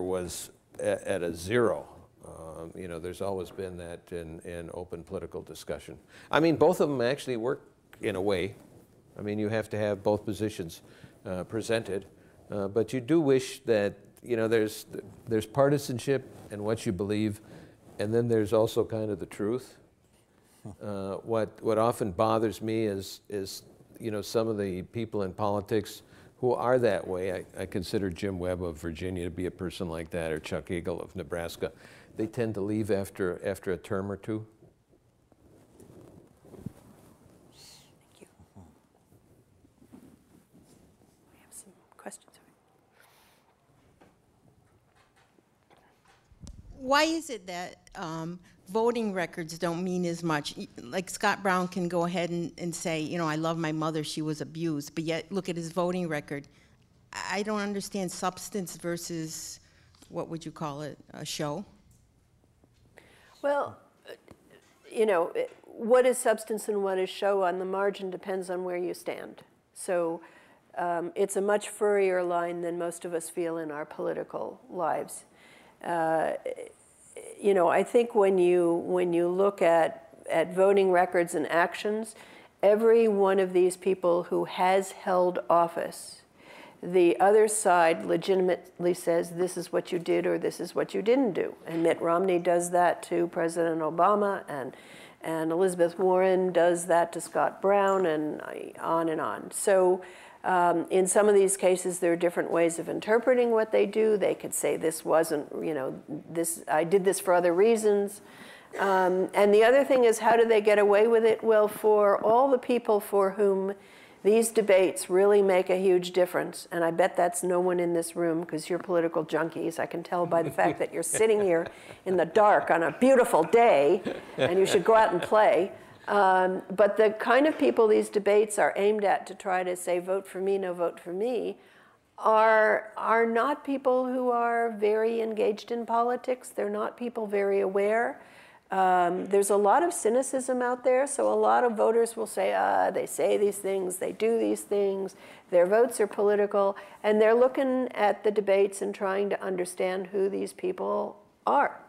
was at a zero. There's always been that in open political discussion. I mean, both of them actually work in a way. I mean, you have to have both positions presented. But you do wish that, there's partisanship in what you believe. And then there's also kind of the truth. What often bothers me is some of the people in politics who are that way. I consider Jim Webb of Virginia to be a person like that, or Chuck Hagel of Nebraska. They tend to leave after a term or two. Thank you. We have some questions. Why is it that voting records don't mean as much? Like Scott Brown can go ahead and say, I love my mother, she was abused, but yet look at his voting record. I don't understand substance versus, what would you call it, a show? Well, what is substance and what is show on the margin depends on where you stand. So it's a much furrier line than most of us feel in our political lives. I think when you look at voting records and actions, every one of these people who has held office, the other side legitimately says this is what you did or this is what you didn't do. And Mitt Romney does that to President Obama, and Elizabeth Warren does that to Scott Brown, and on and on. So in some of these cases, there are different ways of interpreting what they do. They could say this wasn't, I did this for other reasons. And the other thing is, how do they get away with it? Well, for all the people for whom these debates really make a huge difference, and I bet that's no one in this room because you're political junkies. I can tell by the fact that you're sitting here in the dark on a beautiful day, and you should go out and play. But the kind of people these debates are aimed at to try to say, vote for me, no vote for me, are not people who are very engaged in politics. They're not people very aware. There's a lot of cynicism out there, so a lot of voters will say, they say these things, they do these things, their votes are political, and they're looking at the debates and trying to understand who these people are.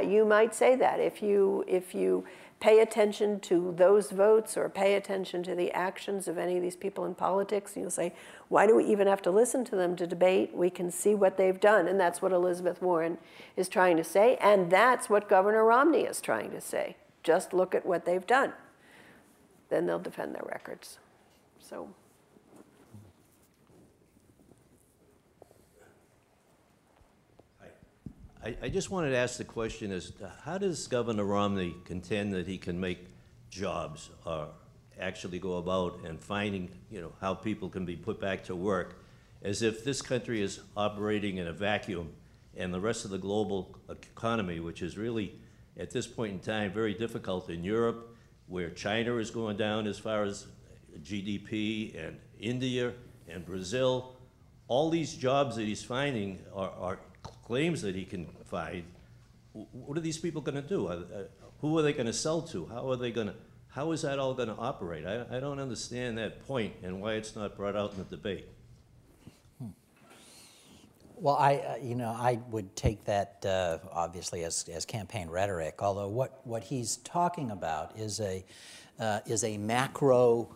You might say that if you pay attention to those votes or pay attention to the actions of any of these people in politics, you'll say, why do we even have to listen to them to debate? We can see what they've done, and that's what Elizabeth Warren is trying to say, and that's what Governor Romney is trying to say. Just look at what they've done. Then they'll defend their records. So. I just wanted to ask the question is, how does Governor Romney contend that he can make jobs or actually go about and finding, how people can be put back to work, as if this country is operating in a vacuum and the rest of the global economy, which is really, at this point in time, very difficult in Europe, where China is going down as far as GDP, and India and Brazil. All these jobs that he's finding are claims that he can find. What are these people going to do? Who are they going to sell to? How is that all going to operate? I don't understand that point and why it's not brought out in the debate. Well, I would take that obviously as campaign rhetoric. Although what he's talking about is a macro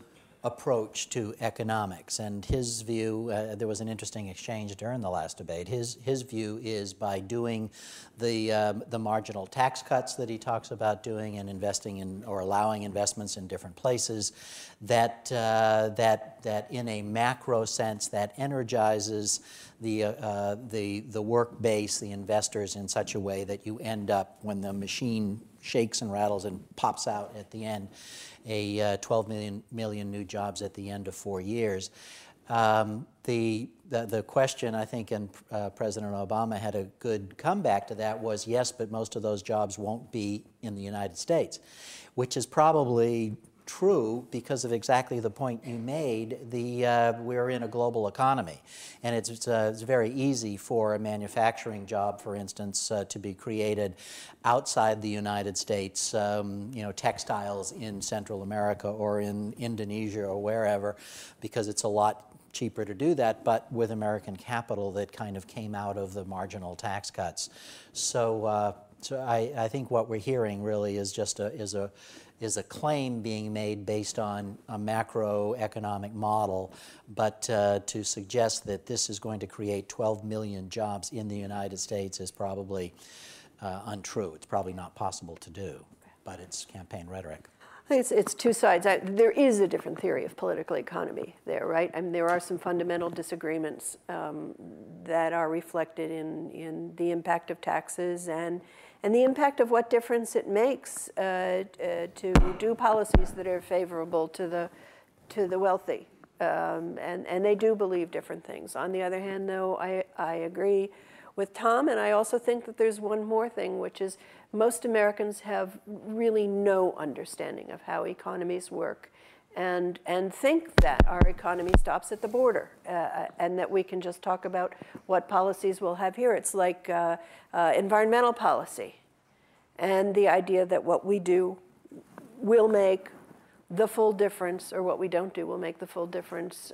approach to economics, and his view. There was an interesting exchange during the last debate. His view is by doing the marginal tax cuts that he talks about doing and investing in or allowing investments in different places, that in a macro sense that energizes the work base, the investors, in such a way that you end up, when the machine shakes and rattles and pops out at the end, 12 million new jobs at the end of 4 years. The question, I think, and President Obama had a good comeback to that, was yes, but most of those jobs won't be in the United States, which is probably true because of exactly the point you made. We're in a global economy, and it's very easy for a manufacturing job, for instance, to be created outside the United States, textiles in Central America or in Indonesia or wherever, because it's a lot cheaper to do that, but with American capital that kind of came out of the marginal tax cuts. So I think what we're hearing really is just a claim being made based on a macroeconomic model, but to suggest that this is going to create 12 million jobs in the United States is probably untrue. It's probably not possible to do, but it's campaign rhetoric. I think it's two sides. There is a different theory of political economy there, right? I mean, there are some fundamental disagreements that are reflected in the impact of taxes and the impact of what difference it makes to do policies that are favorable to the wealthy. And they do believe different things. On the other hand, though, I agree with Tom, and I also think that there's one more thing, which is most Americans have really no understanding of how economies work, and think that our economy stops at the border, and that we can just talk about what policies we'll have here. It's like environmental policy, and the idea that what we do will make the full difference, or what we don't do will make the full difference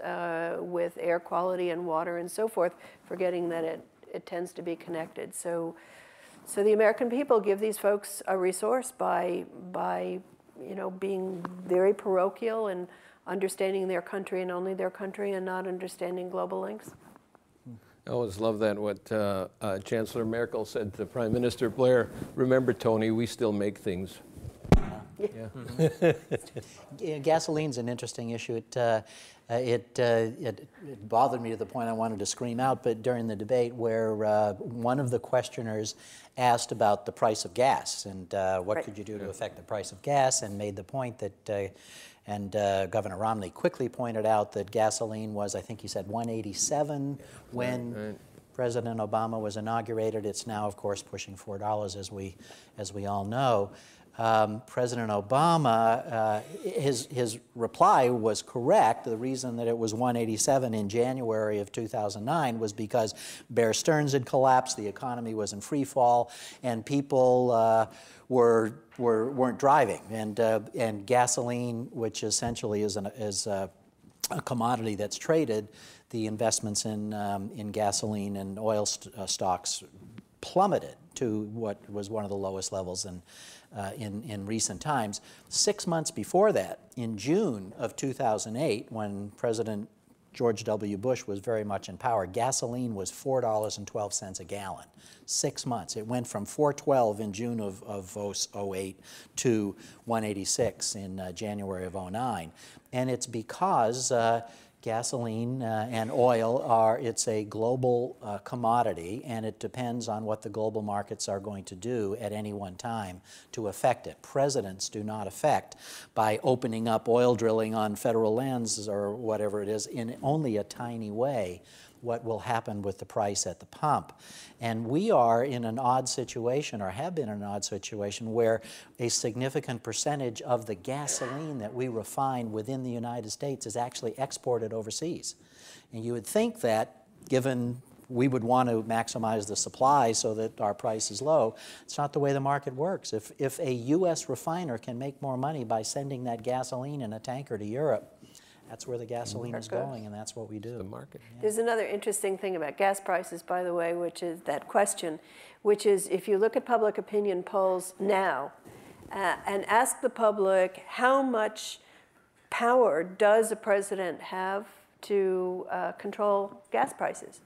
with air quality and water and so forth, forgetting that it tends to be connected. So the American people give these folks a resource by being very parochial and understanding their country and only their country, and not understanding global links. I always love that, what Chancellor Merkel said to Prime Minister Blair. Remember, Tony, we still make things. Yeah. Gasoline's an interesting issue. It bothered me to the point I wanted to scream out, but during the debate where one of the questioners asked about the price of gas and what could you do to affect the price of gas, and made the point that, Governor Romney quickly pointed out that gasoline was, I think he said, $1.87 when President Obama was inaugurated. It's now, of course, pushing $4, as we all know. President Obama, his reply was correct. The reason that it was $1.87 in January of 2009 was because Bear Stearns had collapsed, the economy was in free fall, and people weren't driving. And gasoline, which essentially is a commodity that's traded, the investments in gasoline and oil stocks plummeted to what was one of the lowest levels in recent times. 6 months before that, in June of 2008, when President George W. Bush was very much in power, gasoline was $4.12 a gallon. 6 months. It went from $4.12 in June of 2008 to $1.86 in January of 2009. And it's because gasoline and oil it's a global commodity, and it depends on what the global markets are going to do at any one time to affect it. Presidents do not affect by opening up oil drilling on federal lands or whatever it is in only a tiny way what will happen with the price at the pump. And we are in an odd situation, or have been in an odd situation, where a significant percentage of the gasoline that we refine within the United States is actually exported overseas. And you would think that, given we would want to maximize the supply so that our price is low, it's not the way the market works. If a U.S. refiner can make more money by sending that gasoline in a tanker to Europe, that's where the gasoline is going, and that's what we do. The market. Yeah. There's another interesting thing about gas prices, by the way, which is that question, which is if you look at public opinion polls now and ask the public how much power does a president have to control gas prices.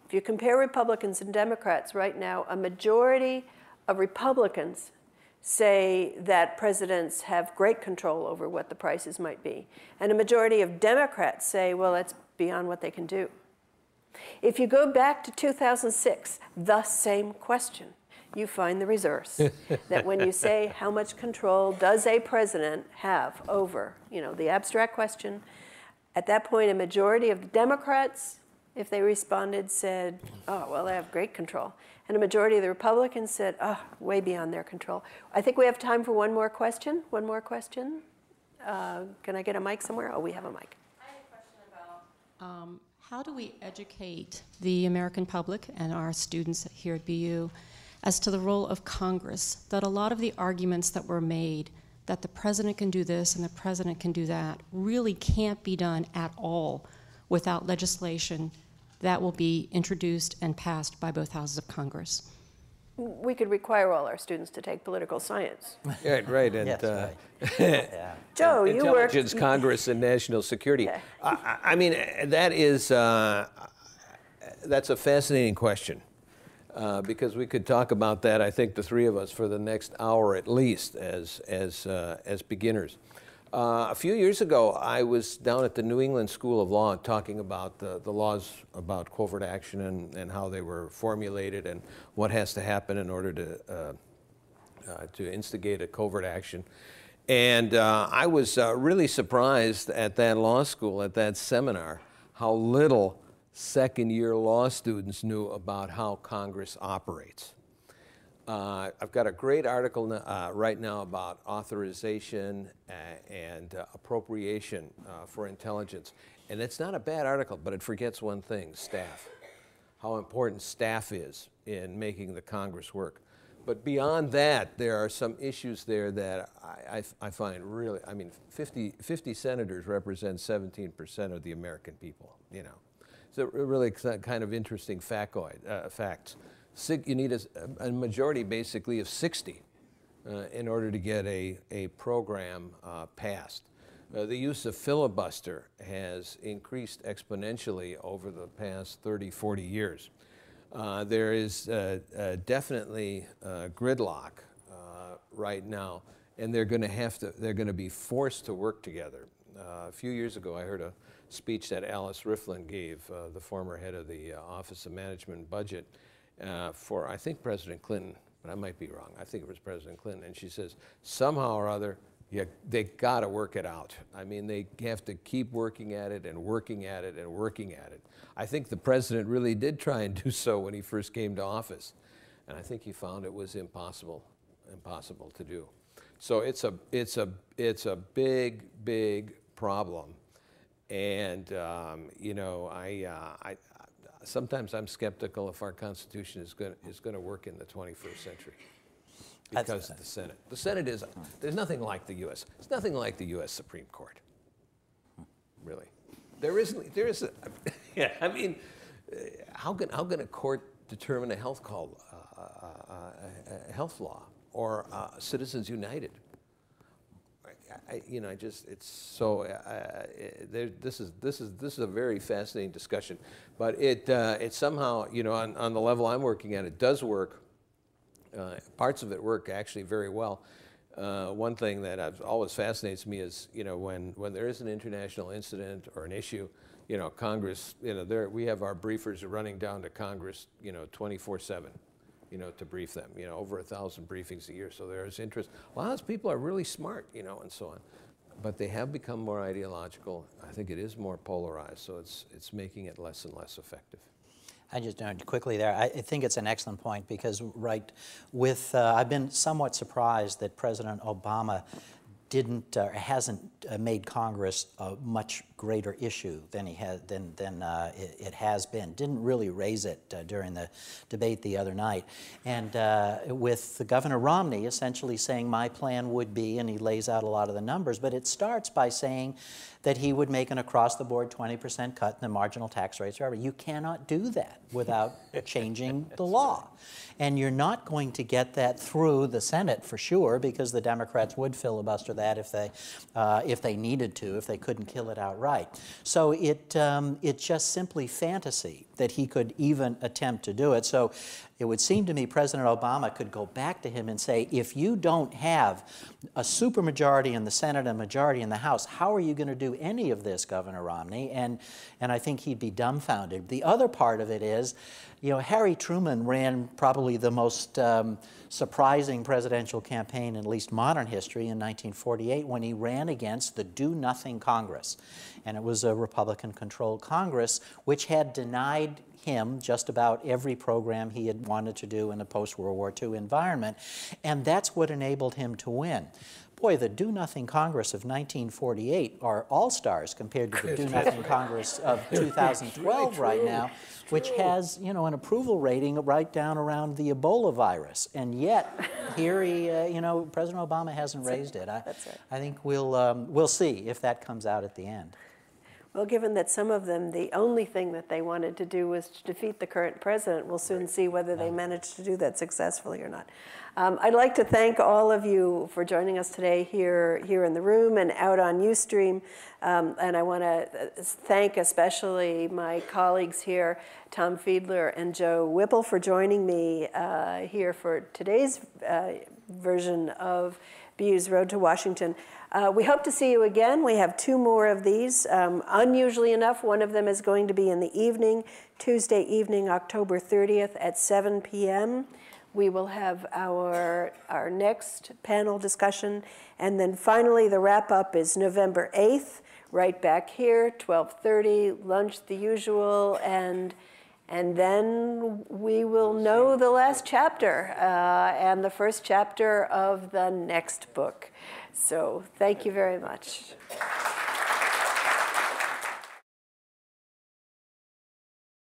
If you compare Republicans and Democrats right now, a majority of Republicans say that presidents have great control over what the prices might be. And a majority of Democrats say, well, that's beyond what they can do. If you go back to 2006, the same question, you find the reverse. That when you say how much control does a president have over, the abstract question, at that point a majority of the Democrats, if they responded, said, oh, well, they have great control. And a majority of the Republicans said, oh, way beyond their control. I think we have time for one more question. One more question. Can I get a mic somewhere? Oh, we have a mic. I have a question about how do we educate the American public and our students here at BU as to the role of Congress, that a lot of the arguments that were made that the president can do this and the president can do that really can't be done at all without legislation that will be introduced and passed by both houses of Congress. We could require all our students to take political science. Yeah, right. And, Yes, right. Yeah. Joe, you work... Intelligence, Congress, and national security. Yeah. I mean, that's a fascinating question. Because we could talk about that, I think, the three of us, for the next hour at least, as beginners. A few years ago, I was down at the New England School of Law talking about the laws about covert action and how they were formulated and what has to happen in order to instigate a covert action. And I was really surprised at that law school, at that seminar, how little second-year law students knew about how Congress operates. I've got a great article right now about authorization and appropriation for intelligence. And it's not a bad article, but it forgets one thing, staff. How important staff is in making the Congress work. But beyond that, there are some issues there that I find really, 50 senators represent 17% of the American people, It's a really kind of interesting facts. You need a majority, basically, of 60 in order to get a program passed. The use of filibuster has increased exponentially over the past 30, 40 years. There is definitely gridlock right now, and they're going to be forced to work together. A few years ago, I heard a speech that Alice Riflin gave, the former head of the Office of Management and Budget, for, I think, President Clinton, but I might be wrong. I think it was President Clinton. And she says, somehow or other, they got to work it out. They have to keep working at it and working at it and working at it. I think the president really did try and do so when he first came to office. And I think he found it was impossible to do. So it's a big, big problem. And, sometimes I'm skeptical if our Constitution is going to work in the 21st century because of the Senate. The Senate there's nothing like the U.S. It's nothing like the U.S. Supreme Court, really. There isn't. How can a court determine a health health law or Citizens United? It's so. This is a very fascinating discussion, but it somehow, on the level I'm working at, it does work. Parts of it work actually very well. One thing that always fascinates me is, when there is an international incident or an issue, Congress, we have our briefers running down to Congress, 24/7. To brief them, over 1,000 briefings a year. So there's interest. A lot of those people are really smart, and so on. but they have become more ideological. I think it is more polarized, so it's making it less and less effective. I just quickly there. I think it's an excellent point because I've been somewhat surprised that President Obama hasn't made Congress a much greater issue than it has been. Didn't really raise it during the debate the other night, and with Governor Romney essentially saying my plan would be, and he lays out a lot of the numbers, but it starts by saying that he would make an across-the-board 20% cut in the marginal tax rates. You cannot do that without changing the law. And you're not going to get that through the Senate for sure, because the Democrats would filibuster that if they needed to, if they couldn't kill it outright. So it's just simply fantasy that he could even attempt to do it. So it would seem to me President Obama could go back to him and say, if you don't have a supermajority in the Senate and a majority in the House, how are you going to do any of this, Governor Romney? And I think he'd be dumbfounded. The other part of it is, Harry Truman ran probably the most surprising presidential campaign in at least modern history in 1948 when he ran against the Do-Nothing Congress. And it was a Republican-controlled Congress which had denied him just about every program he had wanted to do in a post-World War II environment, and that's what enabled him to win. Boy, the Do-Nothing Congress of 1948 are all-stars compared to the Do-Nothing Congress of 2012 right now, which has, an approval rating right down around the Ebola virus. And yet, here President Obama hasn't raised it. I think we'll see if that comes out at the end. Well, given that some of them, the only thing that they wanted to do was to defeat the current president, we'll soon see whether they managed to do that successfully or not. I'd like to thank all of you for joining us today here in the room and out on Ustream. And I want to thank especially my colleagues here, Tom Fiedler and Joe Whipple, for joining me here for today's version of BU's Road to Washington. We hope to see you again. We have 2 more of these. Unusually enough, one of them is going to be in the evening, Tuesday evening, October 30th at 7 p.m. We will have our next panel discussion. And then finally, the wrap-up is November 8th, right back here, 12:30, lunch the usual, and then we will know the last chapter and the first chapter of the next book. So thank you very much.